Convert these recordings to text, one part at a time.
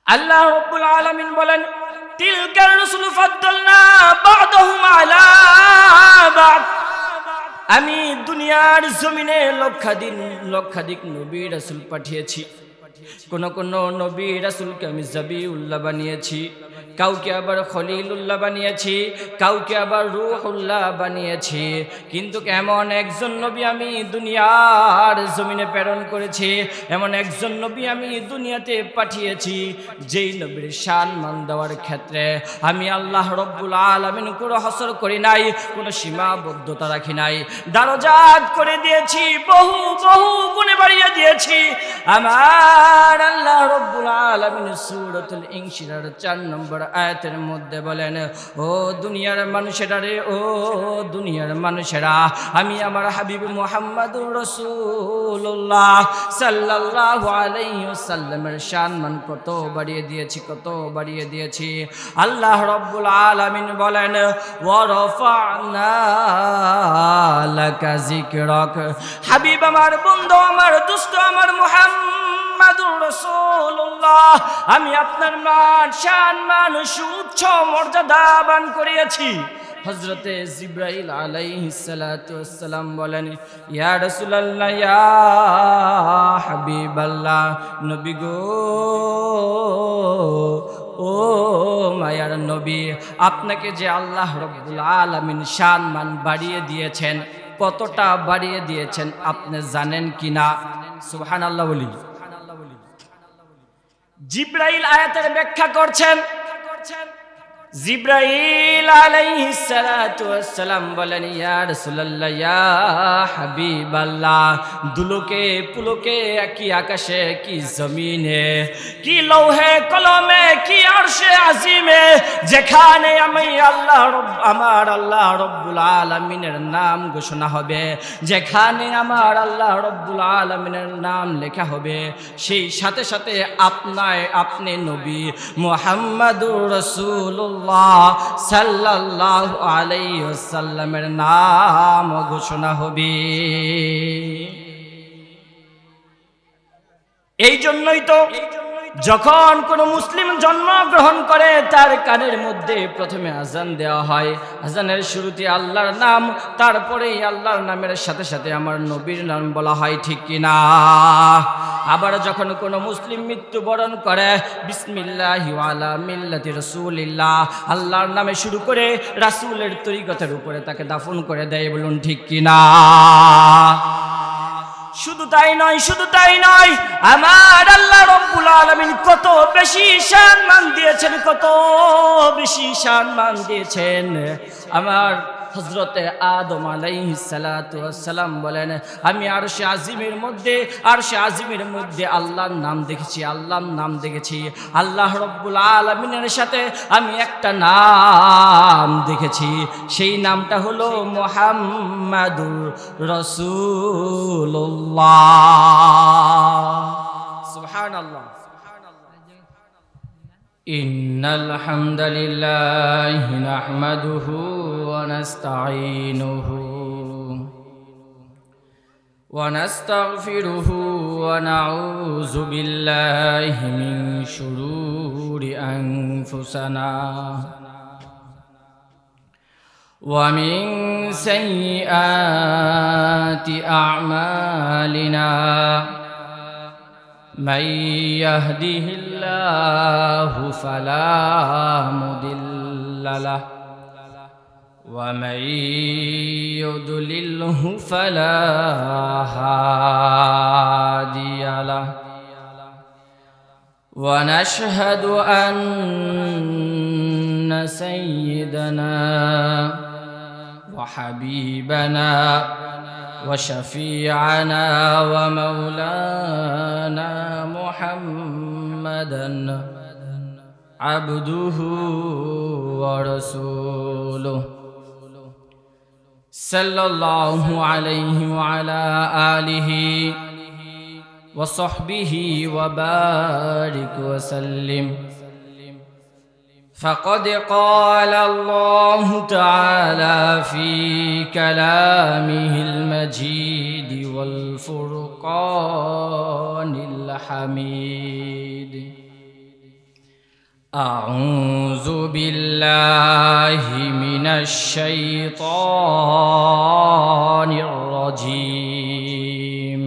আল্লাহ রাব্বুল আলামিন বলেন, তিলকার রাসূলু ফাদ্দালনা বা'দাহুম আলা বা'দ। আমি দুনিয়ার জমিনে লক্ষাধিক নবী রাসূল পাঠিয়েছি। কোন কোন নবী রাসূলকে আমি জাবিউল্লাহ বানিয়েছি, কাউকে আবার খলিলুল্লাহ বানিয়েছি, কাউকে আবার রূহুল্লাহ বানিয়েছি। কিন্তু এমন একজন নবী আমি দুনিয়ার জমিনে প্রেরণ করেছি, এমন একজন নবী আমি দুনিয়াতে পাঠিয়েছি, যেই নবীর সম্মান দেওয়ার ক্ষেত্রে আমি আল্লাহ রব্বুল আলামিন কোনো হসর করি নাই, কোনো সীমাবদ্ধতা রাখি নাই, দারজাত করে দিয়েছি, বহু বহু গুণে বাড়িয়ে দিয়েছি। আমার আল্লাহ রব্বুল আলামিন সূরাতুল ইনশিরার 4 নম্বর আয়াতের মধ্যে বলেন, ও দুনিয়ার মানুষেরা রে, ও দুনিয়ার মানুষেরা, আমি আমার হাবিব মুহাম্মদুর রাসূলুল্লাহ সাল্লাল্লাহু আলাইহি ওয়াসাল্লামের সম্মান কত বাড়িয়ে দিয়েছি, কত বাড়িয়ে দিয়েছি। আল্লাহ রব্বুল আলামিন বলেন, ওয়া রাফা'না লাকা যিকরাক। হাবিব আমার, বন্ধু আমার, দোস্ত আমার মুহাম্মদুর রাসূলুল্লাহ, আমি আপনার মান সম্মান সুউচ্চ মর্যাদা দান করিয়েছি। হযরতে জিবরাইল আলাইহিস সালাতু ওয়াসসালাম বলেন, ইয়া রাসূলুল্লাহ, ইয়া হাবিবাল্লাহ, নবী গো, ও মায়ার নবী, আপনাকে যে আল্লাহ রব্বুল আলামিন সম্মান বাড়িয়ে দিয়েছেন, কতটা বাড়িয়ে দিয়েছেন আপনি জানেন কিনা? সুবহানাল্লাহ বলি। জিবরাইল আয়াতের ব্যাখ্যা করছেন। জিবরাইল আলাইহিস সালাতু ওয়াসসালাম বলেন, ইয়া রাসূলুল্লাহ, ইয়া হাবিবাল্লাহ, দুলোকে পুলকে, কি আকাশে, কি জমিনে, কি লৌহে কলমে, কি আরশে আজিমে, যেখানে আমি আমার আল্লাহ রব্বুল আলামিনের নাম ঘোষণা হবে, যেখানে আমার আল্লাহ রব্বুল আলামিনের নাম লেখা হবে, সেই সাথে সাথে আপনি নবী মুহাম্মদুর রাসূলুল্লাহ সাল্লাল্লাহু আলাইহি ওয়াসাল্লামের নাম ঘোষণা হবে। এই জন্যই তো যখন কোন মুসলিম জন্মগ্রহণ করে, তার কানের মধ্যে প্রথমে আজান দেওয়া হয়। আজানের শুরুতে আল্লাহর নাম, তারপরেই আল্লাহর নামের সাথে সাথে আমার নবীর নাম বলা হয়, ঠিক কিনা? আবার যখন কোন মুসলিম মৃত্যুবরণ করে, বিসমিল্লাহি ওয়া আলা মিল্লাতি রাসূলিল্লাহ, আল্লাহর নামে শুরু করে রাসূলের তরিকতের উপরে তাকে দাফন করে দেয়। বলুন ঠিক কিনা? শুধু তাই নয়, আমার আল্লাহ রব্বুল আলামিন কত বেশি সম্মান দিয়েছেন, কত বেশি সম্মান দিয়েছেন। আমার হযরতে আদম আলাইহিস সালাতু ওয়াসসালাম বলেন, আমি আরশে আজিমের মধ্যে আল্লাহর নাম দেখেছি, আল্লাহ রব্বুল আলামিনের সাথে আমি একটা নাম দেখেছি, সেই নামটা হলো মুহাম্মাদুর রাসূলুল্লাহ। সুবহানাল্লাহ। ইন্নাল হামদালিল্লাহি নাহমাদুহু ওয়া নাস্তাঈনুহু ওয়া নাস্তাগফিরুহু ওয়া নাউযু বিল্লাহি মিন শুরুরি আনফুসিনা ওয়া মিন সাইয়্যাতি আ'মালিনা। من يهده الله فلا مضل له ومن يضلله فلا هادي له ونشهد أن سيدنا وحبيبنا وشفيعنا ومولانا محمدا عبده ورسوله صلى الله عليه وعلى آله وصحبه وبارك وسلم. فقد قال الله تعالى في كلامه المجيد والفرقان الحميد أعوذ بالله من الشيطان الرجيم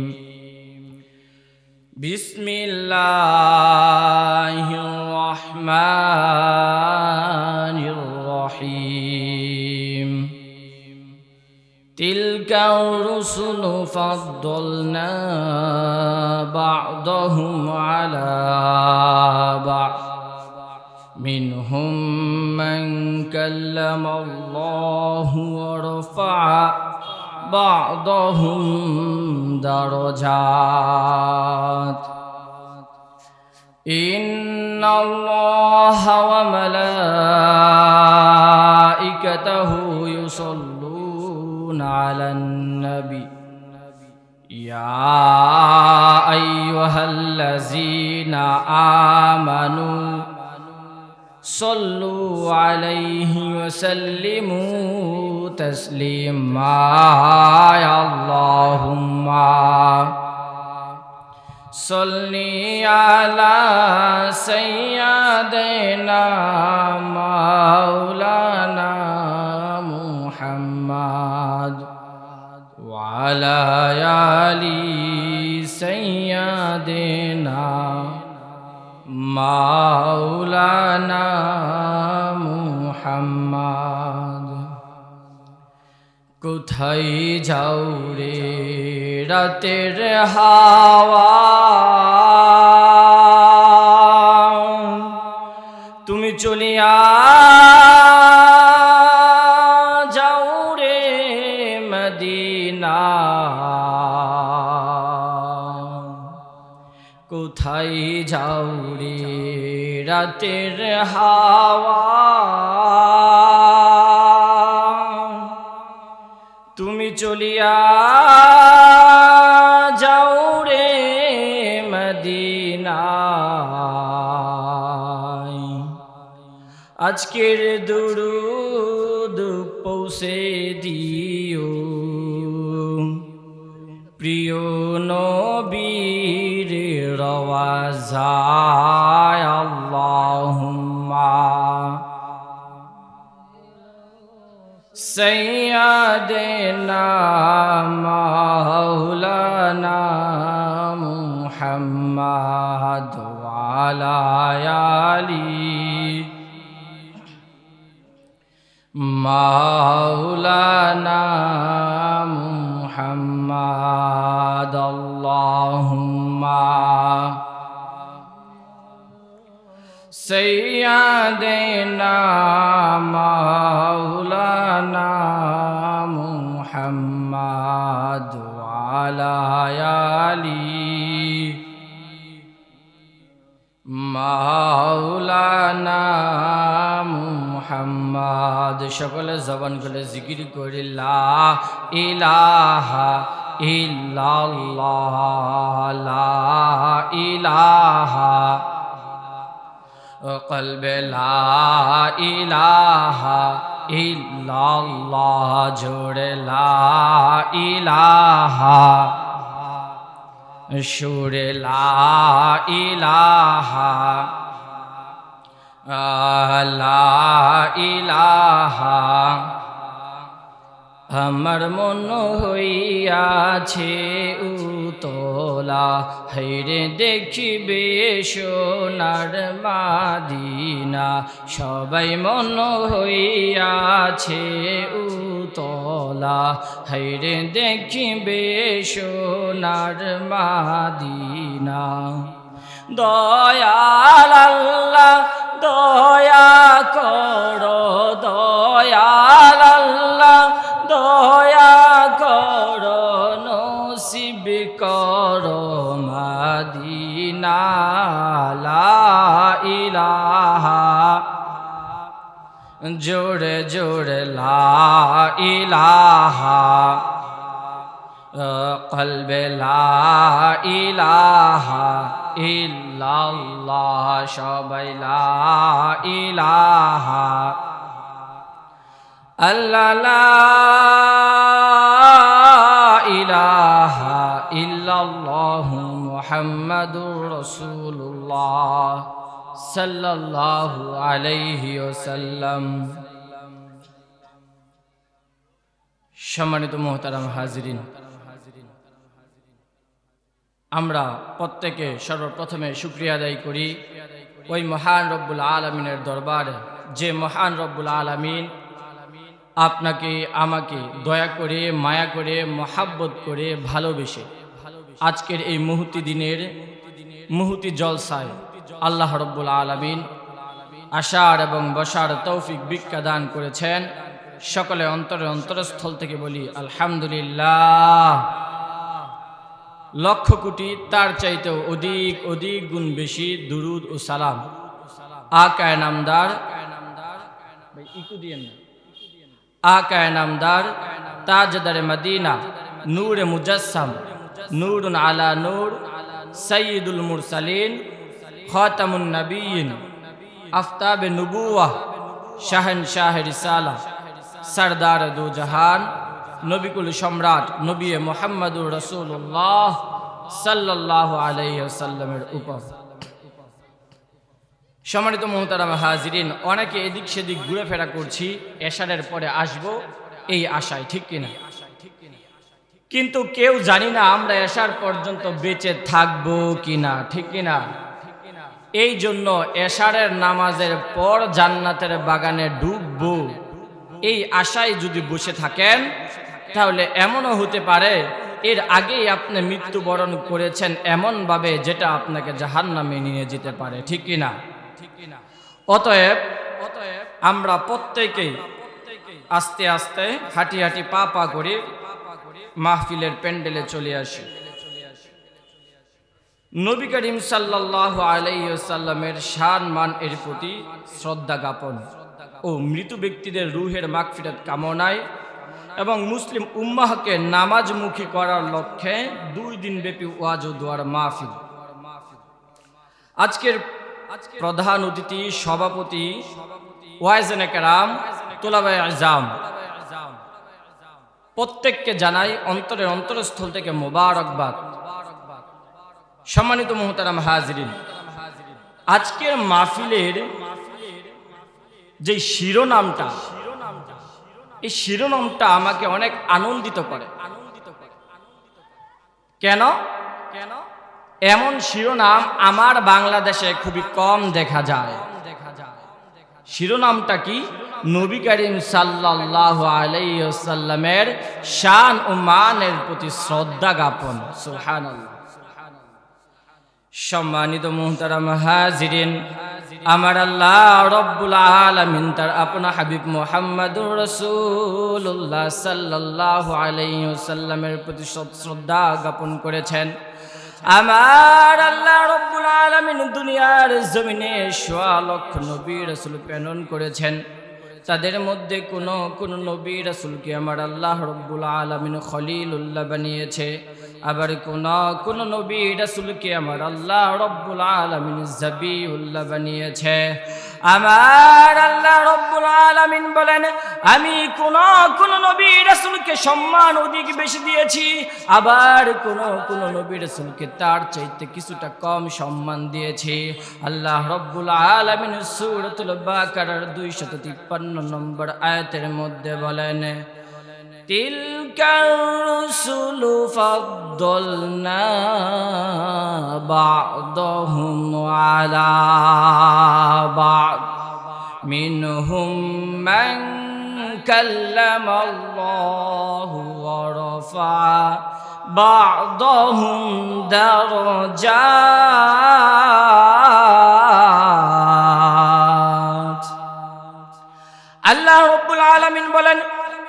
بسم الله الرحمن الرحيم تلك الرسل فضلنا بعضهم على بعض منهم من كلم الله ورفع بعضهم درجات إن الله وملائكته يصلون على النبي يا أيها الذين آمنوا صلوا عليه وسلموا تسليما يا اللهم صل على سيدنا مولانا محمد وعلى آل سيدنا মাওলানা মুহাম্মদ। কোথায় যাও রে রাতের হাওয়া, তুমি চলিয়া যাও রে মদিনা। কোথায় যাও রে রাতের হাওয়া, তুমি চলিয়া যাও রে মদিনায়। আজকের দুরুদ পৌঁছে দিও প্রিয় নবীর রওয়াজায়। আল্লাহুম্মা সাইয়্যিদিনা মাওলানা মুহাম্মদ ওয়া আলা আলি মাওলানা মুহাম্মদ। আল্লাহুম্মা সাইয়্যিদিনা মাওলানা মুহাম্মদ ওয়া আলা আলি মাওলানা মুহাম্মদ। সকলে জবান খুলে জিকির করি লা ইলাহা ইল্লাল্লাহ, লা ইলাহা কলবে লা ইলাহা ইল্লাল্লাহ, জোরে লা ইলাহা, সুরে লা ইলাহা, লা ইলাহা। আমার মন হইয়াছে উতলা, হায়রে দেখিবে সোনার মাদিনা। সবাই মন হইয়াছে উতলা, হায়রে দেখিবে সোনার মাদিনা। দয়াল আল্লাহ দয়া করো, দয়াল আল্লাহ দয়া করো, নসিব করো মদিনা। লা ইলাহা, জোরে জোরে লা ইলাহা, কলবে লা ইলাহা ইল্লাল্লাহ, সবাই লা ইলাহা আল্লাহ, লা ইলাহা ইল্লাল্লাহু মুহাম্মাদুর রাসূলুল্লাহ সাল্লাল্লাহু আলাইহি ওয়াসাল্লাম। সম্মানিত মুহতারাম হাজিরিন, আমরা প্রত্যেকে সর্বপ্রথমে শুকরিয়া আদায় করি ওই মহান রব্বুল আলামিনের দরবারে, যে মহান রব্বুল আলামিন আপনাকে আমাকে দয়া করে, মায়া করে, মহাব্বত করে, ভালোবেসে আজকের এই মুহূর্তি দিনের মুহূর্তি জলসায় আল্লাহ রব্বুল আলামিন আসার এবং বসার তৌফিক ভিক্ষা দান করেছেন। সকলে অন্তরস্থল থেকে বলি আলহামদুলিল্লাহ। লক্ষ কোটি তার চাইতেও অধিক অধিক গুণ বেশি দুরুদ ও সালাম আকায়ে নামদার আকায়ে নামদার তাজদারে মদিনা নূরে মুজাসসাম নূরুন আলা নূর সাইয়্যিদুল মুরসালিন খাতামুন নবিয়্যিন আফতাবে নবুওয়াহ শাহনশাহ রিসালা সরদার দু জাহান নবিকুল সম্রাট নবী মুহাম্মদুর রাসূলুল্লাহ সাল্লাল্লাহু আলাইহি ওয়াসাল্লামের উপর। সম্মানিত মুহতারাম হাজিরিন, অনেকে এদিক সেদিক ঘুরে ফেরা করছি, এশারের পরে আসব এই আশায়, ঠিক কিনা? কিন্তু কেউ জানি না আমরা এশার পর্যন্ত বেঁচে থাকবো কিনা, ঠিক কিনা? এই জন্য এশারের নামাজের পর জান্নাতের বাগানে ঢুকবো এই আশায় যদি বসে থাকেন, তাহলে এমনও হতে পারে এর আগেই আপনি মৃত্যুবরণ করেছেন এমনভাবে যেটা আপনাকে জাহান্নামে নিয়ে যেতে পারে, ঠিক কিনা? অতএব আমরা প্রত্যেকেই আস্তে আস্তে হাঁটি হাঁটি পা পা করে মাহফিলের প্যান্ডেলে চলে আসি। নবী করিম সাল্লাল্লাহু আলাইহি ওয়াসাল্লামের শান মান এর প্রতি শ্রদ্ধা জ্ঞাপন ও মৃত ব্যক্তিদের রূহের মাগফিরাত কামনায় এবং মুসলিম উম্মাহকে নামাজমুখী করার লক্ষ্যে 2 দিন ব্যাপী ওয়াজ ও দোয়ার মাহফিল। আজকের প্রধান অতিথি, সভাপতি, ওয়াইজেনে কেরাম, তোলাবায়ে আযম, প্রত্যেককে জানাই অন্তরস্থল থেকে মোবারকবাদ। সম্মানিত মুহতারাম হাজিরিন, আজকের মাহফিলের যে শিরোনামটা, এই শিরোনামটা আমাকে অনেক আনন্দিত করে। কেন? এমন শিরোনাম আমার বাংলাদেশে খুবই কম দেখা যায়। শিরোনামটা কি? নবী করিম সাল্লাল্লাহু আলাইহি ওয়াসাল্লামের শান ও মানের প্রতি শ্রদ্ধা জ্ঞাপন। সুবহানাল্লাহ। সম্মানিত মুহতারাম হাজিরিন, আমার আল্লাহ রব্বুল আলামিন তার আপনা হাবিব মুহাম্মদুর রাসূলুল্লাহ সাল্লাল্লাহু আলাইহি ওয়াসাল্লামের প্রতি শ্রদ্ধা জ্ঞাপন করেছেন। আমার আল্লাহ রব্বুল আলামিন দুনিয়ার জমিনে 1.25 লক্ষ নবী রাসূল প্রেরণ করেছেন। তাদের মধ্যে কোন নবী রাসূলকে আমার আল্লাহ রব্বুল আলামিন খলিলুল্লাহ বানিয়েছে, আবার কোন নবী রাসূলকে আমার আল্লাহ রব্বুল আলামিন জাবিউল্লাহ বানিয়েছে। আমার আল্লাহ রব্বুল আলামিন বলেন, আমি কোন নবী রাসূলকে সম্মান অধিক বেশি দিয়েছি, আবার কোন নবী রাসূলকে তার চাইতে কিছুটা কম সম্মান দিয়েছি। আল্লাহ রব্বুল আলামিন সূরাতুল বাকারার 253 নম্বর আয়াতের মধ্যে বলেন, তিলকার রুসুলু ফাদ্দালনা বা'দাহুম আলা বা'দ মিনহুম মান কাল্লামাল্লাহু ওয়া রাফা বা'দাহুম দারাজাত। আল্লাহ রাব্বুল আলামিন বলেন,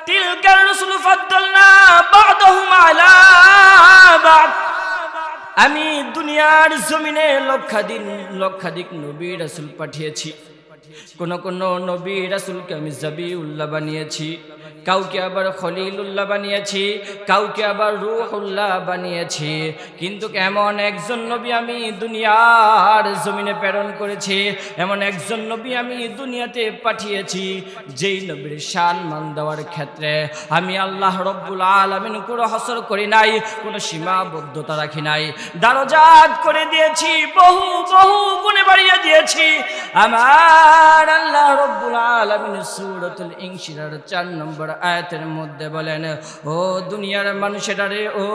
তিলকার রুসুলু ফাদ্দালনা বা'দাহুম আলা বা'দ। আমি দুনিয়ার জমিনে লক্ষাধিক নবী রাসূল পাঠিয়েছি। কোন নবী রাসূলকে আমি জাবিউল্লাহ বানিয়েছি, কাউকে আবার খলিলুল্লাহ বানিয়েছি, কাউকে আবার রূহুল্লাহ বানিয়েছি, কিন্তু এমন একজন নবী আমি দুনিয়ার জমিনে প্রেরণ করেছি, এমন একজন নবী আমি দুনিয়াতে পাঠিয়েছি যেই নবীর সম্মান দেওয়ার ক্ষেত্রে আমি আল্লাহ রব্বুল আলামিন কোনো হসর করি নাই, কোনো সীমাবদ্ধতা রাখি নাই, দারজাত করে দিয়েছি, বহু বহু গুণে বাড়িয়ে দিয়েছি। আমার আল্লাহ রব্বুল আলামিন সূরাতুল ইনশিরার 4 নম্বর আয়াতের মধ্যে বলেন, ও দুনিয়ার মানুষেরা রে, ও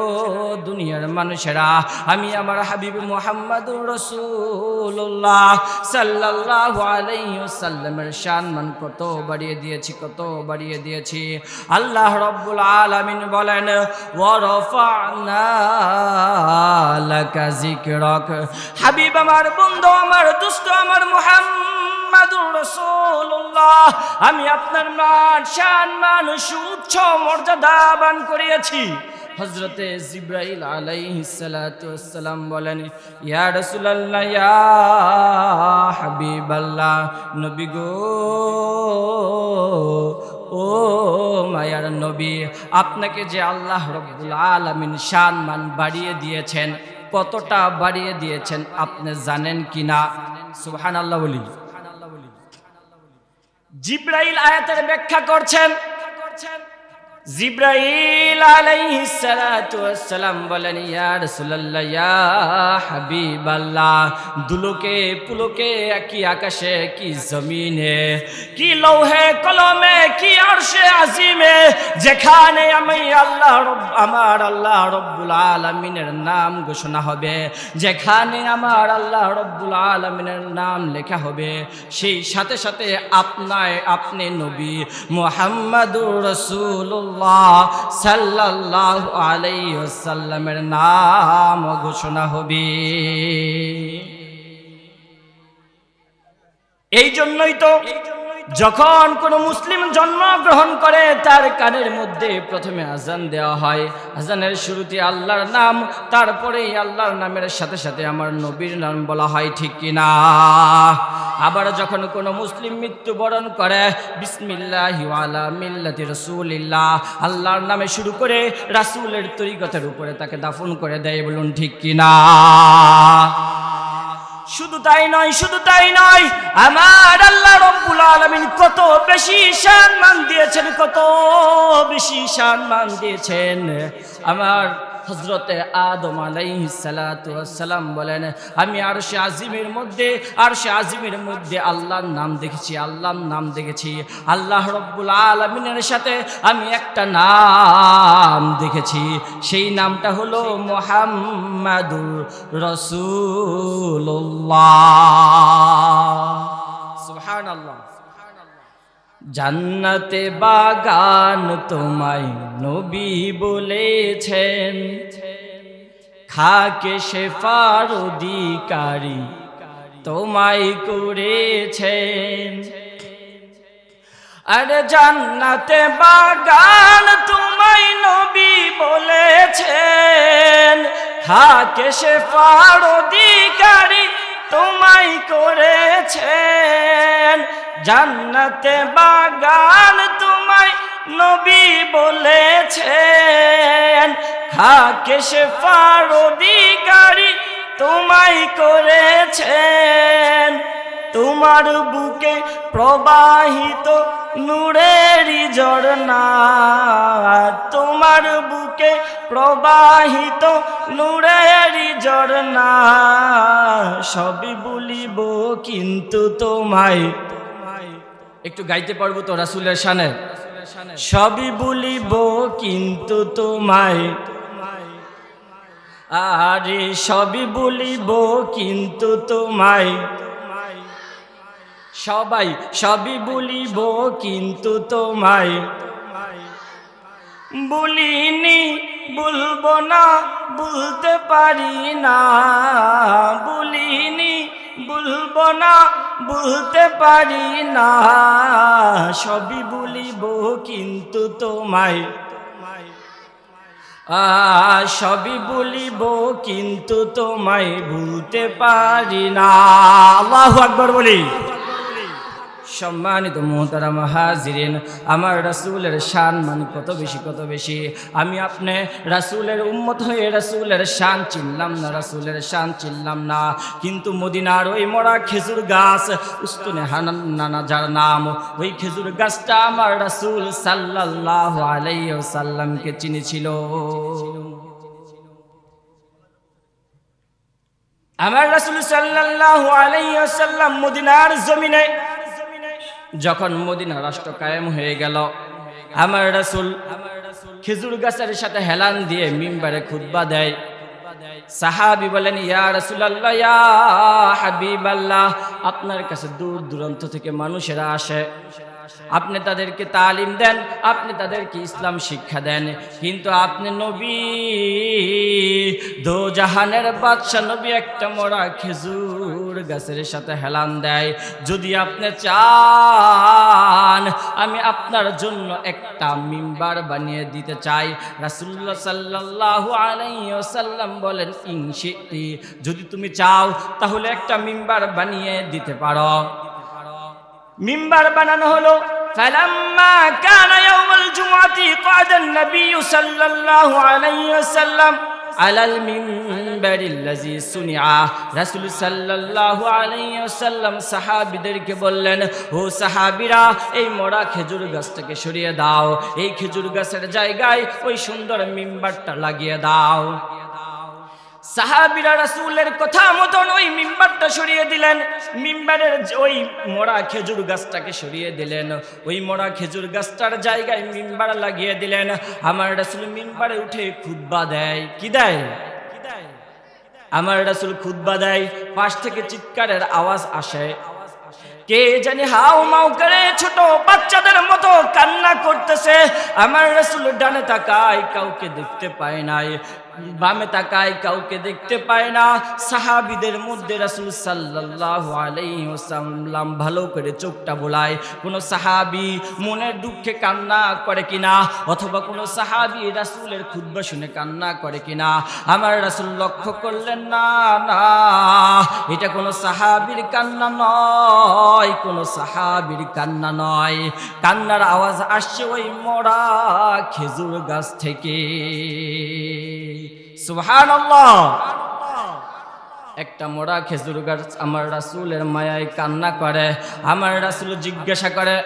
দুনিয়ার মানুষেরা, আমি আমার হাবিব মুহাম্মদুর রাসূলুল্লাহ সাল্লাল্লাহু আলাইহি ওয়াসাল্লামের সম্মান কত বাড়িয়ে দিয়েছি, কত বাড়িয়ে দিয়েছি। আল্লাহ রব্বুল আলামিন বলেন, ওয়া রাফা'না লাকা যিকরাক, হাবিব আমার বন্ধু আমার দোস্ত আমার মুহাম্মদুর রাসূলুল্লাহ, আমি আপনার মান সম্মান সুউচ্চ মর্যাদাবান করিয়েছি। হযরতে জিবরাইল আলাইহিস সালাতু ওয়াস সালাম বলেন, ইয়া রাসূলুল্লাহ, ইয়া হাবিবাল্লাহ, নবী গো, ও মায়ার নবী, আপনাকে যে আল্লাহ রব্বুল আলামিন সম্মান বাড়িয়ে দিয়েছেন, কতটা বাড়িয়ে দিয়েছেন আপনি জানেন কিনা? সুবহানাল্লাহ বলি। জিবরাইল আয়াতের ব্যাখ্যা করছেন। জিবরাইল আলাইহিস সালাতু ওয়াস সালাম বলেন, ইয়া রাসূলুল্লাহ, ইয়া হাবিবাল্লাহ, দুলোকে পুলকে, কি আকাশে, কি জমিনে, কি লৌহে কলমে, কি আরশে আজিমে, যেখানে আমি আমার আল্লাহ রব্বুল আলামিনের নাম ঘোষণা হবে, যেখানে আমার আল্লাহ রব্বুল আলামিনের নাম লেখা হবে, সেই সাথে সাথে আপনি নবী মুহাম্মদুর রাসূলুল্লাহ সাল্লাল্লাহু আলাইহি ওয়াসাল্লামের নাম ঘোষণা হবে। এই জন্যই তো যখন কোনো মুসলিম জন্মগ্রহণ করে তার কানের মধ্যে প্রথমে আজান দেওয়া হয়, আজানের শুরুতে আল্লাহর নাম, তারপরেই আল্লাহর নামের সাথে সাথে আমার নবীর নাম বলা হয়, ঠিক কিনা? আবার যখন কোনো মুসলিম মৃত্যুবরণ করে, বিসমিল্লাহি ওয়া আলা মিল্লাতি রাসূলিল্লাহ, আল্লাহর নামে শুরু করে রাসূলের তরিকতের উপরে তাকে দাফন করে দেয়, বলুন ঠিক কিনা? শুধু তাই নয়, শুধু তাই নয়, আমার আল্লাহ রব্বুল আলামিন কত বেশি সম্মান দিয়েছেন, কত বেশি সম্মান দিয়েছেন। আমার হযরতে আদম আলাইহিস সালাতু ওয়াস সালাম বলেন, আমি আরশে আজিমের মধ্যে আল্লাহর নাম দেখেছি, আল্লাহর নাম দেখেছি। আল্লাহ রব্বুল আলামিনের সাথে আমি একটা নাম দেখেছি, সেই নামটা হলো মুহাম্মাদুর রাসূলুল্লাহ। সুবহানাল্লাহ। জান্নাতে বাগান তোমায় নবী বলেছেন, খাকে শেফার অধিকারী তোমায় করেছেন। আরে জান্নাতে বাগান তোমায় নবী বলেছেন, খাকে শেফার অধিকারী তোমায় করেছেন। জান্নাতে বাগান তোমায় নবী বলেছেন, খাকে শেফার অধিকারী তোমায় করেছেন। তোমার বুকে প্রবাহিত নূরেরই ঝরনা, তোমার বুকে প্রবাহিত নূরেরই ঝরনা, সবই বলিব কিন্তু তোমায়। একটু গাইতে পারবো তো রাসূলের শানে? সবই বলিব কিন্তু তোমায়, আরে সবই বলিব কিন্তু তোমায়। সবাই সবই বলিব কিন্তু তোমায়, বলিনি বলবো না বলতে পারি না, বলিনি বলবো না বলতে পারি না, সবই বলিব কিন্তু তোমায়, সবই বলিব কিন্তু তোমায় ভুলতে পারি না। আল্লাহু আকবার বলি। সম্মানিত মুহতারাম হাজিরিন, আমার রাসূলের শান মান কত বেশি। আমি আপনি রাসূলের উম্মত হয়ে রাসূলের শান চিনলাম না, রাসূলের শান চিনলাম না, কিন্তু মদিনার ওই মরা খেজুর গাছ উস্তুনে হান্নানা যার নাম, ওই খেজুর গাছটা আমার রাসূল সাল্লাল্লাহু আলাইহি ওয়াসাল্লামকে চিনেছিল। আমার রাসূল সাল্লাল্লাহু আলাইহি ওয়াসাল্লাম মদিনার জমিনে যখন মদিনা রাষ্ট্র কায়েম হয়ে গেল, আমার রাসূল খেজুর গাছের সাথে হেলান দিয়ে মিম্বারে খুতবা দেয়। সাহাবী বলেন, ইয়া রাসূলুল্লাহ, ইয়া হাবিবাল্লাহ, আপনার কাছে দূর দূরান্ত থেকে মানুষেরা আসে, আপনি তাদেরকে তালিম দেন, আপনি তাদেরকে ইসলাম শিক্ষা দেন, কিন্তু আপনি নবী, দো জাহানের বাদশা নবী, একটা মরা খেজুর গাছের সাথে হেলান দেয়। যদি আপনি চান আমি আপনার জন্য একটা মিম্বার বানিয়ে দিতে চাই। রাসূলুল্লাহ সাল্লাল্লাহু আলাইহি ওয়াসাল্লাম বলেন, ইনশিতি, যদি তুমি চাও তাহলে একটা মিম্বার বানিয়ে দিতে পারো। মিম্বার বানানো হলো। فلما كان يوم الجمعة قعد النبي صلى الله عليه وسلم على المنبر الذي صنع। রাসূল সাল্লাল্লাহু আলাইহি ওয়াসাল্লাম সাহাবীদেরকে বললেন, ও সাহাবীরা, এই মরা খেজুর গাছটাকে সরিয়ে দাও, এই খেজুর গাছের জায়গায় ওই সুন্দর মিম্বারটা লাগিয়ে দাও। সাহাবীরা রাসূলের কথা মতন ওই মিম্বারটা সরিয়ে দিলেন, মিম্বারের ওই মরা খেজুর গাছটাকে সরিয়ে দিলেন, ওই মরা খেজুর গাছটার জায়গায় মিম্বার লাগিয়ে দিলেন। আমার রাসূল মিম্বারে উঠে খুতবা দেয়। কি দেয়? আমার রাসূল খুতবা দেয়, পাশ থেকে চিৎকারের আওয়াজ আসে, কে জানি হাউ মাউ করে ছোট বাচ্চাদের মতো কান্না করতেছে। আমার রাসূল ডানে তাকায়, কাউকে দেখতে পায় নাই, বামে তাকায়, কাউকে দেখতে পায় না। সাহাবীদের মধ্যে রাসূল সাল্লাল্লাহু আলাইহি ওয়াসাল্লাম ভালো করে চোখটা বোলায়, কোন সাহাবী মনের দুঃখে কান্না করে কিনা, অথবা কোন সাহাবী রাসূলের খুতবা শুনে কান্না করে কিনা। আমার রাসূল লক্ষ্য করলেন, না না, এটা কোন সাহাবীর কান্না নয়, কোন সাহাবীর কান্না নয়, কান্নার আওয়াজ আসছে ওই মরা খেজুর গাছ থেকে। সুবহানাল্লাহ। একটা মরা খেজুর গাছ আমার রাসূলের মায়ায় কান্না করে। আমার রাসূল জিজ্ঞাসা করে,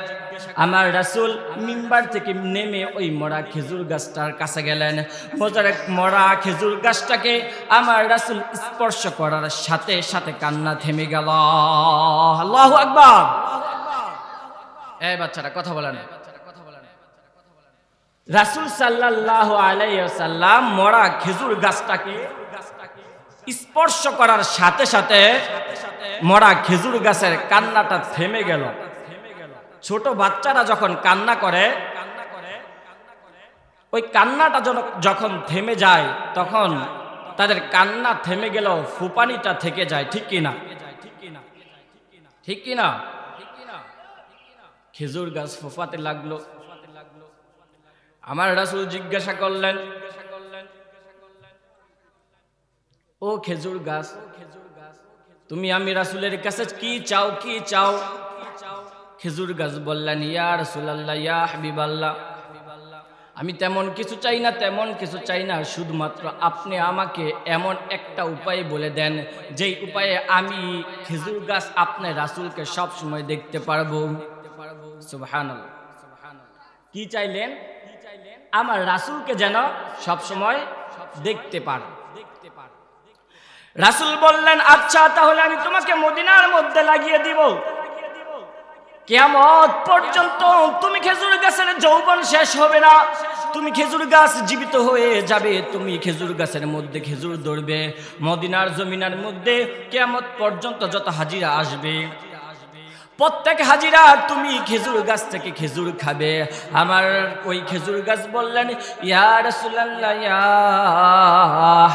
আমার রাসূল মিম্বার থেকে নেমে ওই মরা খেজুর গাছটার কাছে গেলেন। মরা খেজুর গাছটাকে আমার রাসূল স্পর্শ করার সাথে সাথে কান্না থেমে গেল। আল্লাহু আকবার। এই বাচ্চারা কথা বলে না। রাসূল সাল্লাল্লাহু আলাইহি ওয়াসাল্লাম মরা খেজুর গাছটাকে স্পর্শ করার সাথে সাথে মরা খেজুর গাছের কান্নাটা থেমে গেল। ছোট বাচ্চারা যখন কান্না করে, ওই কান্নাটা যখন থেমে যায়, তখন তাদের কান্না থেমে গেল, ফুপানিটা থেকে যায়। ঠিক কিনা? ঠিক কিনা? খেজুর গাছ ফুফাতে লাগলো। আমার রাসূল জিজ্ঞাসা করলেন, ও খেজুর গাছ, তুমি আমি রাসূলের কাছে কি চাও, কি চাও? খেজুর গাছ বললেন, ইয়া রাসূলুল্লাহ, ইয়া হাবিবাল্লাহ, আমি তেমন কিছু চাই না, তেমন কিছু চাই না, শুধুমাত্র আপনি আমাকে এমন একটা উপায় বলে দেন যেই উপায়ে আমি খেজুর গাছ আপনার রাসূলকে সব সময় দেখতে পারবো। সুবহানাল্লাহ। কি চাইলেন? আমার রাসূলকে যেন সব সময় দেখতে পার। রাসূল বললেন, আচ্ছা, তাহলে আমি তোমাকে মদিনার মধ্যে লাগিয়ে দিব। কিয়ামত পর্যন্ত তুমি খেজুর গাছের যৌবন শেষ হবে না, তুমি খেজুর গাছ জীবিত হয়ে যাবে, তুমি খেজুর গাছের মধ্যে খেজুর ধরবে। মদিনার জমিনের মধ্যে কিয়ামত পর্যন্ত যত হাজিরা আসবে, প্রত্যেক হাজিরা তুমি খেজুর গাছ থেকে খেজুর খাবে। আমার ওই খেজুর গাছ বললেন, ইয়া রাসূলুল্লাহ, ইয়া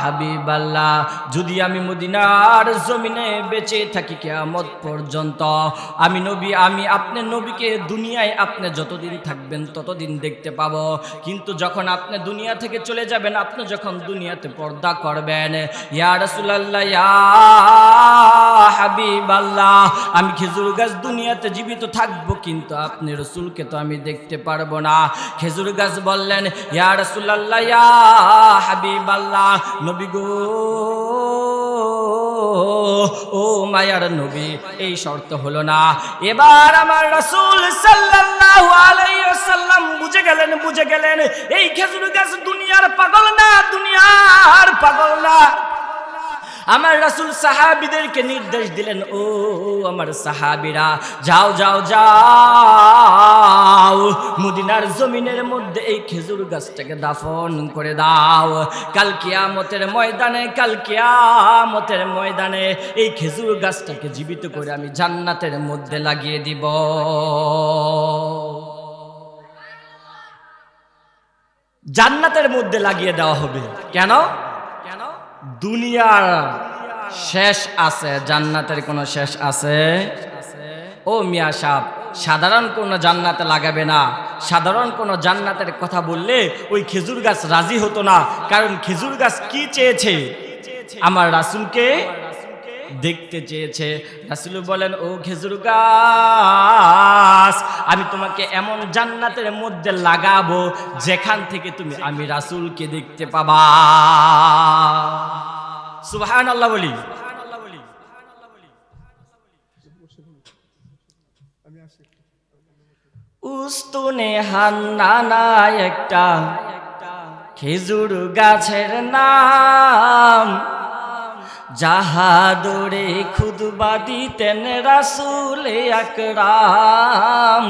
হাবিবাল্লাহ, যদি আমি মদিনার জমিনে বেঁচে থাকি কিয়ামত পর্যন্ত, আমি নবী, আমি আপনার নবীকে দুনিয়ায় আপনি যতদিন থাকবেন ততদিন দেখতে পাবো। কিন্তু যখন আপনি দুনিয়া থেকে চলে যাবেন, আপনি যখন দুনিয়াতে পর্দা করবেন, ইয়া রাসূলুল্লাহ, ইয়া হাবিবাল্লাহ, আমি খেজুর গাছ দুনিয়াতে জীবিত থাকবো, কিন্তু আপনি রাসূলকে তো আমি দেখতে পারবো না। খেজুর গাছ বললেন, ইয়া রাসূলুল্লাহ, ইয়া হাবিবাল্লাহ, নবী গো, ও মায়ার নবী, এই শর্ত হলো না। এবার আমার রাসূল সাল্লাল্লাহু আলাইহি ওয়াসাল্লাম বুঝে গেলেন এই খেজুর গাছ দুনিয়ার পাগল না, দুনিয়ার পাগল না। আমার রাসূল সাহাবীদেরকে নির্দেশ দিলেন, ও আমার সাহাবীরা, যাও যাও যাও, মদিনার জমিনের মধ্যে এই খেজুর গাছটাকে দাফন করে দাও। কাল কিয়ামতের ময়দানে এই খেজুর গাছটাকে জীবিত করে আমি জান্নাতের মধ্যে লাগিয়ে দিব। জান্নাতের মধ্যে লাগিয়ে দেওয়া হবে। কেন? দুনিয়ার শেষ আছে, জান্নাতের কোনো শেষ আছে? ও মিয়া সাহেব, সাধারণ কোনো জান্নাতে লাগাবে না। সাধারণ কোনো জান্নাতের কথা বললে ওই খেজুর গাছ রাজি হতো না। কারণ খেজুর গাছ কি চেয়েছে? আমার রাসূলকে দেখতে চেয়েছে। রাসূল বলেন, ও খেজুর গাছ, আমি তোমাকে এমন জান্নাতের মধ্যে লাগাবো যেখান থেকে তুমি আমি রাসূলকে দেখতে পাবা। সুবহানাল্লাহ বলি। উস্তুনে হান্নানা একটা খেজুর গাছের নাম, জাহাদরে খুতবা দিতেন রাসূলে আকরাম,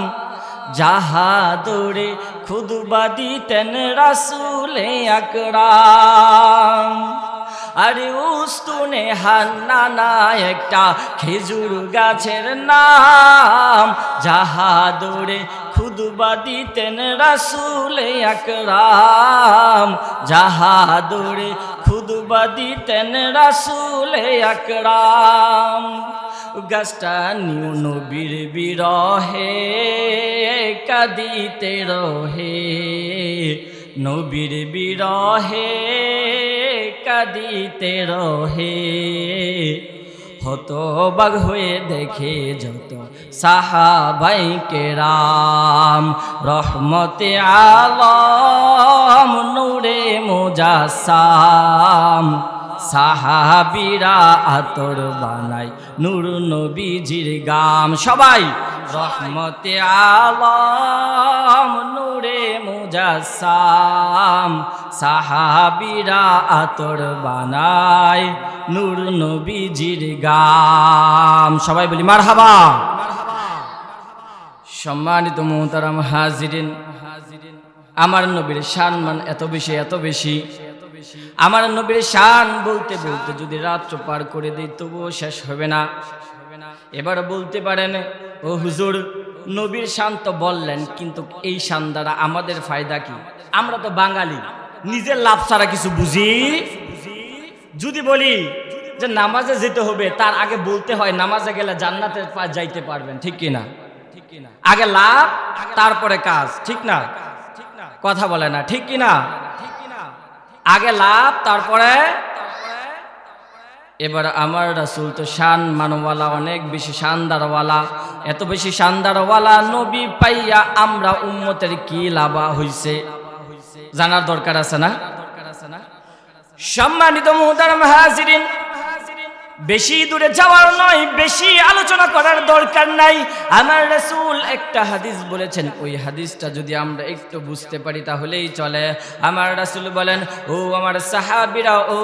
জাহাদরে খুতবা দিতেন রাসূলে আকরাম। আরে উস্তুনে হান্নানা একটা খেজুর গাছের নাম, জাহাদরে খুতবা দিতেন রাসূলে আকরাম, জাহাদরে খুতবা দিতেন রাসূলে আকরাম। গাছটা নিউ নবীর বিরহে কাঁদিতে রহে, নবীর বিরহে কাঁদিতে রহে। হতবাক হয়ে দেখে যত সাহাবায়ে কেরাম, রহমতে আলম নূরে মুজাসসাম, সাহাবীরা আতর বানায় নূর নবীজির গাম। সবাই রহমতে আলম নূরে মুজাসসাম, সাহাবীরা আতর বানায় নূর নবীজির গাম। সবাই বলি মারহাবা। সম্মানিত মুহতারাম হাজিরিন, আমার নবীর সম্মান এত বেশি, আমার নবীর শান বলতে বলতে যদি রাত্র পার করে দেই তবুও শেষ হবে না। এবার বলতে পারেন, ও হুজুর, নবীর শান তো বললেন, কিন্তু এই শান দ্বারা আমাদের ফায়দা কি? আমরা তো বাঙালি, নিজের লাভ ছাড়া কিছু বুঝি। যদি বলি যে নামাজে যেতে হবে, তার আগে বলতে হয় নামাজে গেলে জান্নাতে যাইতে পারবেন, ঠিক কিনা? আগে লাভ তারপরে কাজ, ঠিক না? কথা বলে না, ঠিক কিনা? আগে লাভ তারপরে। এবার আমার রাসূল তো শান মানওয়ালা, অনেক বেশি শানদারওয়ালা, এত বেশি শানদারওয়ালা নবী পাইয়া আমরা উম্মতের কি লাভ হইছে জানার দরকার আছে না? সম্মানিত মুহতারাম হাজিরিন, বেশি দূরে যাওয়ার নয়, বেশি আলোচনা করার দরকার নাই। আমার রাসূল একটা হাদিস বলেছেন, ওই হাদিসটা যদি আমরা একটু বুঝতে পারি তাহলেই চলে। আমার রাসূল বলেন, ও আমার সাহাবীরা, ও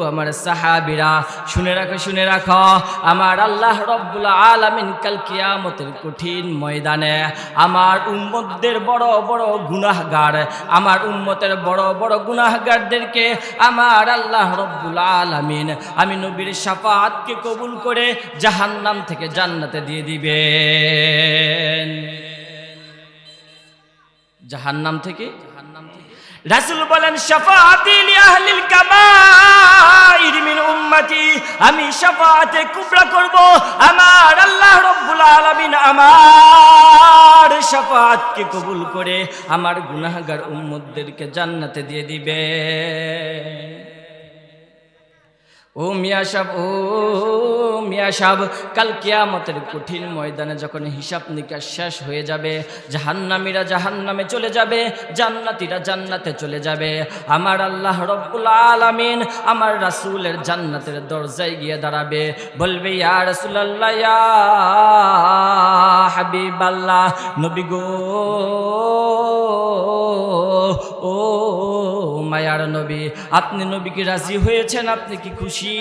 আমার সাহাবীরা, শুনে রাখো, আমার আল্লাহ রব্বুল আলামিন কাল কিয়ামতের কঠিন ময়দানে আমার উম্মতদের বড় বড় গুনাহগার, আমার উম্মতের বড় বড় গুনাহগারদেরকে আমার আল্লাহ রব্বুল আলামিন আমি নবীর শাফাআতকে কবুল করে জাহান্নাম থেকে জান্নাতে দিয়ে দিবেন। জাহান্নাম থেকে রাসূল বলেন, শাফাআতি লি আহলিল কাবাইর মিন উম্মতি, আমি শাফাআতে কুবরা করব, আমার আল্লাহ রব্বুল আলামিন আমার শাফাআতকে কবুল করে আমার গুনাহগার উম্মতদেরকে জান্নাতে দিয়ে দিবে। ও মিয়া সাহেব, কাল কিয়ামতের কঠিন ময়দানে যখন হিসাব নিকাশ শেষ হয়ে যাবে, জাহান্নামীরা জাহান্নামে চলে যাবে, জান্নাতীরা জান্নাতে চলে যাবে, আমার আল্লাহ রব্বুল আলামিন আমার রাসূলের জান্নাতের দরজায় গিয়ে দাঁড়াবে, বলবে ইয়া রাসূলুল্লাহ, ইয়া হাবিবাল্লাহ, নবী গো, ও মায়ার নবী, আপনি নবী কি রাজি হয়েছেন? আপনি কি খুশি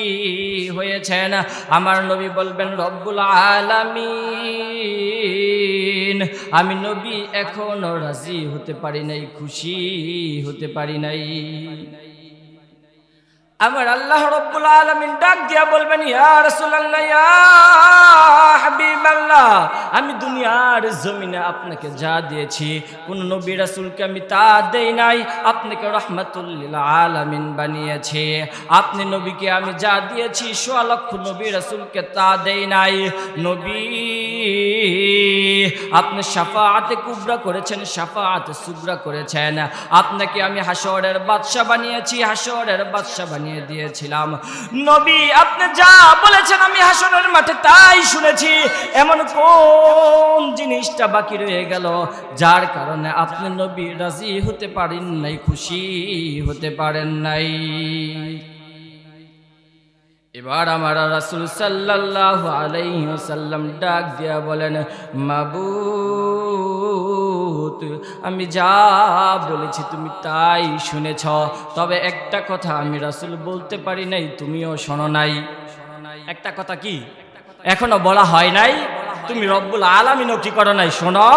হয়েছেন? আমার নবী বলবেন, রব্বুল আলামিন, আমি নবী এখনো রাজি হতে পারি নাই, খুশি হতে পারি নাই। আমার আল্লাহ রব্বুল আলামিন ডাক দিয়া বলবেন, ইয়া রাসূলুল্লাহ, ইয়া হাবিবাল্লাহ, আমি দুনিয়ার জমিনে আপনাকে যা দিয়েছি কোন নবী রাসূলকে আমি তা দেই নাই, আপনাকে রাহমাতুল লিল আলামিন বানিয়েছি। আপনি নবীকে আমি যা দিয়েছি সোয়া লক্ষ নবী রাসূলকে তা দেই নাই। নবী, আপনি শাফাআতে কুবরা করেছেন, শাফাআতে সুগরা করেছেন, আপনাকে আমি হাশরের বাদশা বানিয়েছি, হাশরের বাদশা বানিয়ে দিয়েছিলাম। নবী, আপনি যা বলেছেন আমি হাশরের মাঠে তাই শুনেছি। এমন কোন জিনিসটা বাকি রয়ে গেল যার কারণে আপনি নবী রাজি হতে পারেন নাই, খুশি হতে পারেন নাই? এবার আমার রাসূল সাল্লাল্লাহু আলাইহি ওয়াসাল্লাম ডাক দিয়া বলেন, মাবুদ, আমি যা বলেছি তুমি তাই শুনেছ, তবে একটা কথা আমি রাসূল বলতে পারি নাই, তুমিও শোনো নাই। একটা কথা কি এখনো বলা হয় নাই? তুমি রব্বুল আলামিনও কি করো নাই, শোনো।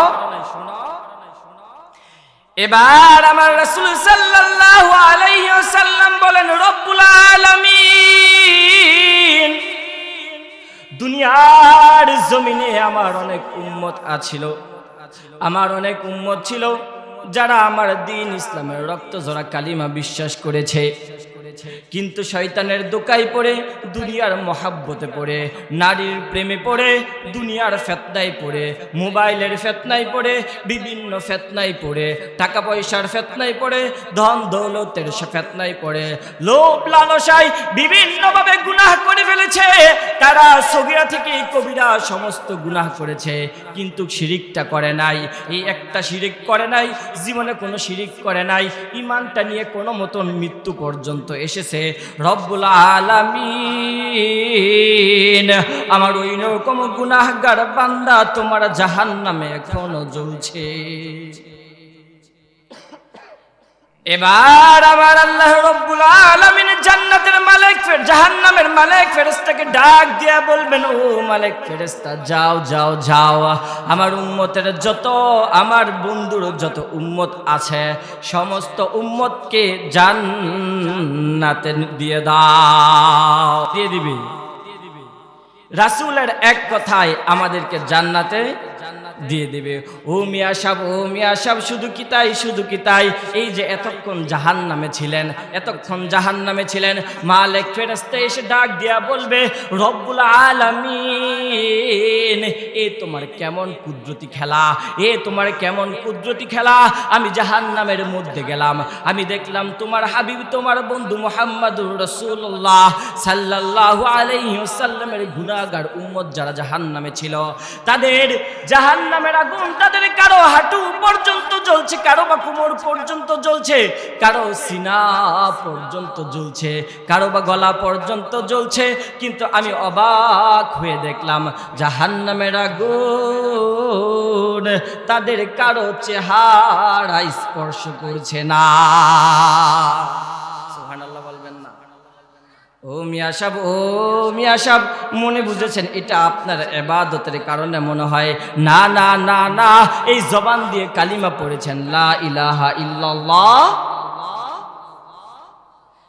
এবার আমার রাসূল সাল্লাল্লাহু আলাইহি ওয়াসাল্লাম বলেন, রব্বুল আলামিন, দুনিয়ার জমিনে আমার অনেক উম্মত আছিল, আমার অনেক উম্মত ছিল যারা আমার দ্বীন ইসলামের রক্ত ঝরা কালিমা বিশ্বাস করেছে, কিন্তু শয়তানের দোকায় পড়ে, দুনিয়ার মহাব্বতে পড়ে, নারীর প্রেমে পড়ে, দুনিয়ার ফেতনায় পড়ে, মোবাইলের ফেতনায় পড়ে, বিভিন্ন ফেতনায় পড়ে, টাকা পয়সার ফেতনায় পড়ে, ধন দৌলতের ফেতনায় পড়ে, লোভ লালসায় বিভিন্নভাবে গুনাহ করে ফেলেছে। তারা সগীরা থেকে কবিরা সমস্ত গুনাহ করেছে, কিন্তু শিরিকটা করে নাই। এই একটা শিরিক করে নাই, জীবনে কোনো শিরিক করে নাই, ঈমানটা নিয়ে কোনো মতন মৃত্যু পর্যন্ত এসেছে। রব্বুল আলামিন আমার ওই রকম গুনাহগার বান্দা তোমার জাহান্নামে এখনো জ্বলছে। এবার আমার আল্লাহ রব্বুল আলামিন জান্নাতের মালিক জাহান্নামের মালিক ফেরেশতাকে ডাক দিয়া বলবেন, ও মালিক ফেরেশতা, যাও যাও যাও, আমার উম্মতের যত, আমার বন্ধুর যত উম্মত আছে সমস্ত উম্মতকে জান্নাতে দিয়ে দাও। দিয়ে দিবি। রাসূলের এক কথায় আমাদেরকে জান্নাতে দিয়ে দেবে। ও মিয়া সাহেব, শুধু কি তাই, শুধু কি তাই? এই যে এতক্ষণ জাহান্নামে ছিলেন, এতক্ষণ জাহান্নামে ছিলেন, মালিক ফেরেশতা এসে ডাক দিয়া বলবে, রব্বুল আলামিন, এ তোমার কেমন কুদরতি খেলা, এ তোমার কেমন কুদরতি খেলা। আমি জাহান্নামের মধ্যে গেলাম, আমি দেখলাম তোমার হাবিব, তোমার বন্ধু মুহাম্মদুর রাসূলুল্লাহ সাল্লাল্লাহু আলাইহি ওয়াসাল্লামের গুনাহগার উম্মত যারা জাহান্নামে ছিল, তাদের জাহান্নামের আগুন তাদের কারো হাঁটু পর্যন্ত জ্বলছে, কারো বা কোমর পর্যন্ত জ্বলছে, কারো সিনা পর্যন্ত জ্বলছে, কারো বা গলা পর্যন্ত জ্বলছে। কিন্তু আমি অবাক হয়ে দেখলাম জাহান্নামের আগুন তাদের কারো চেহারা স্পর্শ করছে না। সুবহানাল্লাহ বলবেন না? ও মিয়া সাহেব, মনে বুঝেছেন এটা আপনার ইবাদতের কারণে মনে হয়? না না না না, এই জবান দিয়ে কালিমা পড়েছেন, লা ইলাহা ইল্লাল্লাহ,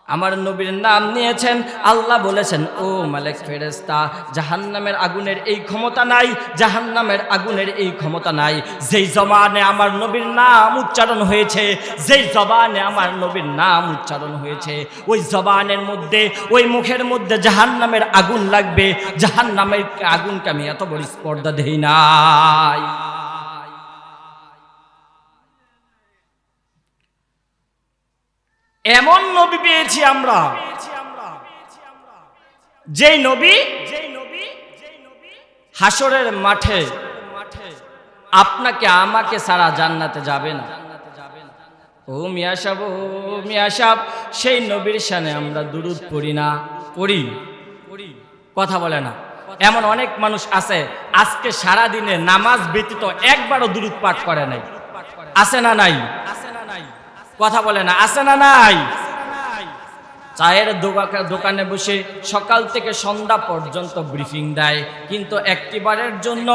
আমার নবীর নাম নিয়েছেন, আল্লাহ বলেছেন, ও মালিক ফেরেশতা, জাহান্নামের আগুনের এই ক্ষমতা নাই, জাহান্নামের আগুনের এই ক্ষমতা নাই। যেই জবানে আমার নবীর নাম উচ্চারণ হয়েছে, যেই জবানে আমার নবীর নাম উচ্চারণ হয়েছে, ওই জবানের মধ্যে, ওই মুখের মধ্যে জাহান্নামের আগুন লাগবে। জাহান্নামের আগুনকে আমি এত বড় স্পর্ধা দেই নাই। এমন নবী পেয়েছি আমরা, যেই নবী হাসরের মাঠে আপনাকে আমাকে ছাড়া জান্নাতে যাবে না। ও মিয়া সাহেব, ও মিয়া সাহেব, সেই নবীর শানে আমরা দুরূদ পড়ি না? পড়ি, কথা বলে না। এমন অনেক মানুষ আছে আজকে সারা দিনে নামাজ ব্যতীত একবারও দুরূদ পাঠ করে নাই। আছে না নাই? কথা বলে না, আছে না নাই? চায়ের দোকানে বসে সকাল থেকে সন্ধ্যা পর্যন্ত ব্রিফিং দেয়, কিন্তু একটিবারের জন্য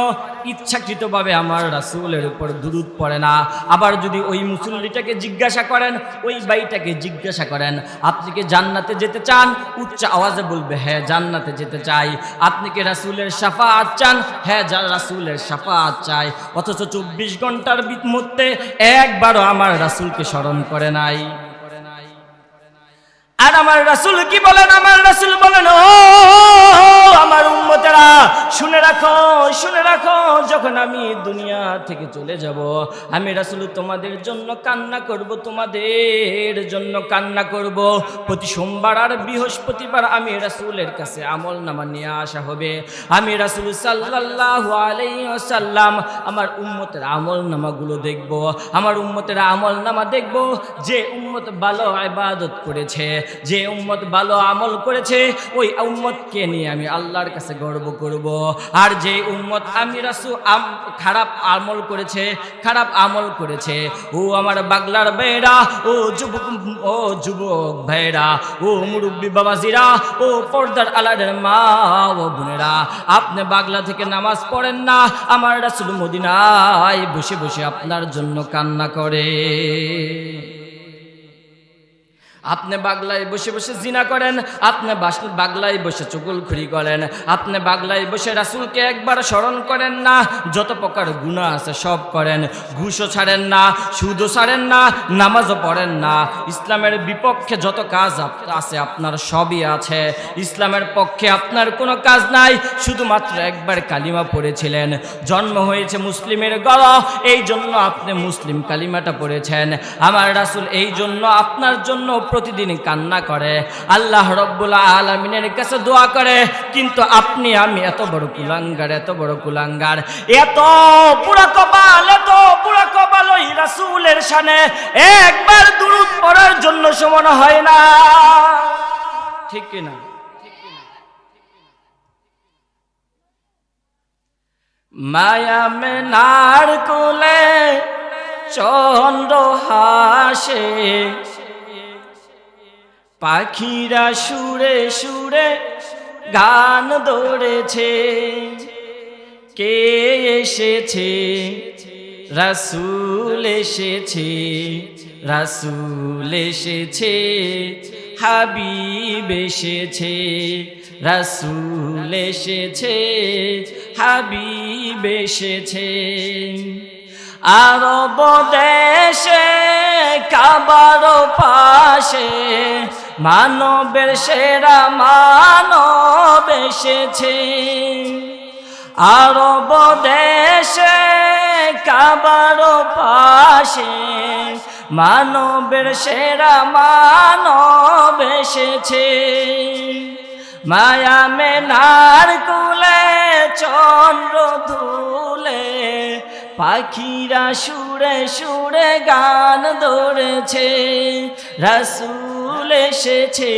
ইচ্ছাকৃতভাবে আমার রাসূলের উপর দুরূদ পড়ে না। আবার যদি ওই মুসল্লিটাকে জিজ্ঞাসা করেন, ওই ভাইটাকে জিজ্ঞাসা করেন, আপনি কি জান্নাতে যেতে চান? উচ্চ আওয়াজে বলবে হ্যাঁ জান্নাতে যেতে চাই। আপনি কি রাসূলের শাফাআত চান? হ্যাঁ রাসূলের শাফাআত চাই। অথচ 24 ঘন্টার মধ্যে একবারও আমার রাসূলকে স্মরণ করে নাই। আর আমার রাসূল কি বলেন? আমার রাসূল বলেন, ও আমার উম্মতেরা শুনে রাখো, শুনে রাখো, যখন আমি দুনিয়া থেকে চলে যাব আমি রাসূল তোমাদের জন্য কান্না করব, তোমাদের জন্য কান্না করব। প্রতি সোমবার আর বৃহস্পতিবার আমি রাসূলের কাছে আমলনামা নিয়ে আসা হবে। আমি রাসূল সাল্লাল্লাহু আলাইহি ওয়াসাল্লাম আমার উম্মতের আমলনামাগুলো দেখব। আমার উম্মতের আমলনামা দেখব। যে উম্মত ভালো ইবাদত করেছে, যে উম্মত ভালো আমল করেছে, ওই উম্মতকে নিয়ে আমি আল্লাহর কাছে গর্ব করব। আর যে উম্মত আমি রাসূল খারাপ আমল করেছে, খারাপ আমল করেছে, ও আমার বাগলার ভাইরা, ও যুবক ভাইরা, ও মুরব্বী বাবাজিরা, ও পর্দার আলাদের মা ও বোনেরা, আপনি বাগলা থেকে নামাজ পড়েন না, আমার রাসূল মদিনায় বসে বসে আপনার জন্য কান্না করে। আপনি বাগলায় বসে বসে জিনা করেন, আপনি বাগলায় বসে চুগলখড়ি করেন, আপনি বাগলায় বসে রাসূলকে একবার স্মরণ করেন না। যত প্রকার গুনাহ আছে সব করেন, ঘুষও ছাড়েন না, সুদও ছাড়েন না, নামাজও পড়েন না। ইসলামের বিপক্ষে যত কাজ আছে আপনার সবই আছে, ইসলামের পক্ষে আপনার কোনো কাজ নাই। শুধুমাত্র একবার কালিমা পড়েছিলেন, জন্ম হয়েছে মুসলিমের গলা, এই জন্য আপনি মুসলিম কালিমাটা পড়েছেন। আমার রাসূল এই জন্য আপনার জন্য প্রতিদিন কান্না করে, আল্লাহ রব্বুল আলামিনের কাছে দোয়া করে। কিন্তু আপনি আমি এত বড় কুলাঙ্গার, এত বড় কুলাঙ্গার, এত পুরা কপাল, এত পুরা কপাল ওই রাসূলের শানে একবার দুরূদ পড়ার জন্য সময় হয় না। ঠিক কিনা? মায়া মেনার কোলে চন্দ্র হাসে, পাখিরা সুরে সুরে গান ধরেছে, কে এসেছে? রাসূল এসেছে, রাসূল এসেছে, হাবিব এসেছে, রাসূল এসেছে, হাবিব এসেছে। আরব দেশে কাবার পাশে মানবের সেরা মানব এসেছে। আরব দেশে কাবার পাশে মানবের সেরা মানব এসেছে। মায়া মেনার কুলে চন্দ্র ধুলে, পাখিরা সুরে সুরে গান ধরেছে, রাসূল এসেছে,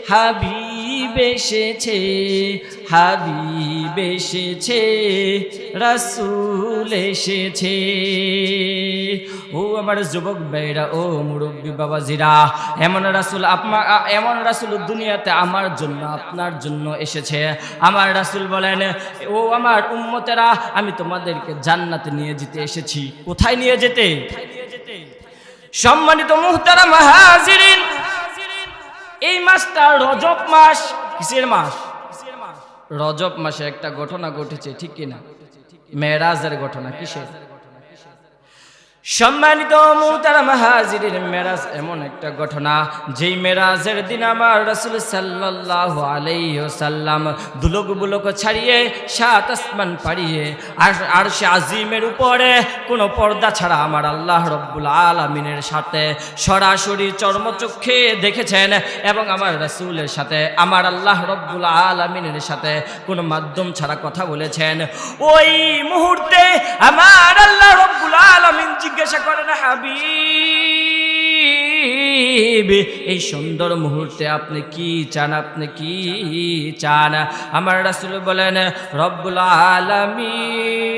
হাবিব এসেছে, হাবিব এসেছে, রাসূল এসেছে। ও আমার যুবক ভাইরা, ও মুরব্বী বাবাজিরা, এমন রাসূল দুনিয়াতে আমার জন্য আপনার জন্য এসেছে। আমার রাসূল বলেন, ও আমার উম্মতেরা, আমি তোমাদেরকে জান্নাতে নিয়ে যেতে এসেছি। কোথায় নিয়ে যেতে? সম্মানিত মুহতারাম হাজিরিন, এই মাসটা রজব মাস। কিসের মাস? রজব মাসে একটা ঘটনা ঘটেছে, ঠিক কিনা? মেরাজের ঘটনা। কিসের? সম্মানিত মুহতারাম হাজিরিন, মেরাজ এমন একটা ঘটনা, যেই মেরাজের দিন আমার রাসূল সাল্লাল্লাহু আলাইহি ওয়াসাল্লাম দুলক বুলক ছাড়িয়ে সাত আসমান পাড়িয়ে আরশে আজিমের উপরে কোনো পর্দা ছাড়া আমার আল্লাহ রব্বুল আলামিনের সাথে সরাসরি চর্মচক্ষে দেখেছেন, এবং আমার রাসূলের সাথে আমার আল্লাহ রব্বুল আলামিনের সাথে কোনো মাধ্যম ছাড়া কথা বলেছেন। ওই মুহূর্তে আমার আল্লাহ রব্বুল আলামিন জিজ্ঞাসা করেন, হাবিব, এই সুন্দর মুহূর্তে আপনি কি চান, আপনি কি চান? আমার রাসূল বলেন, রব্বুল আলামিন,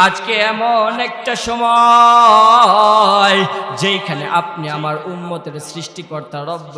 আজকে এমন একটা সময় যেখানে আপনি আমার উম্মতের সৃষ্টিকর্তা রব্বুল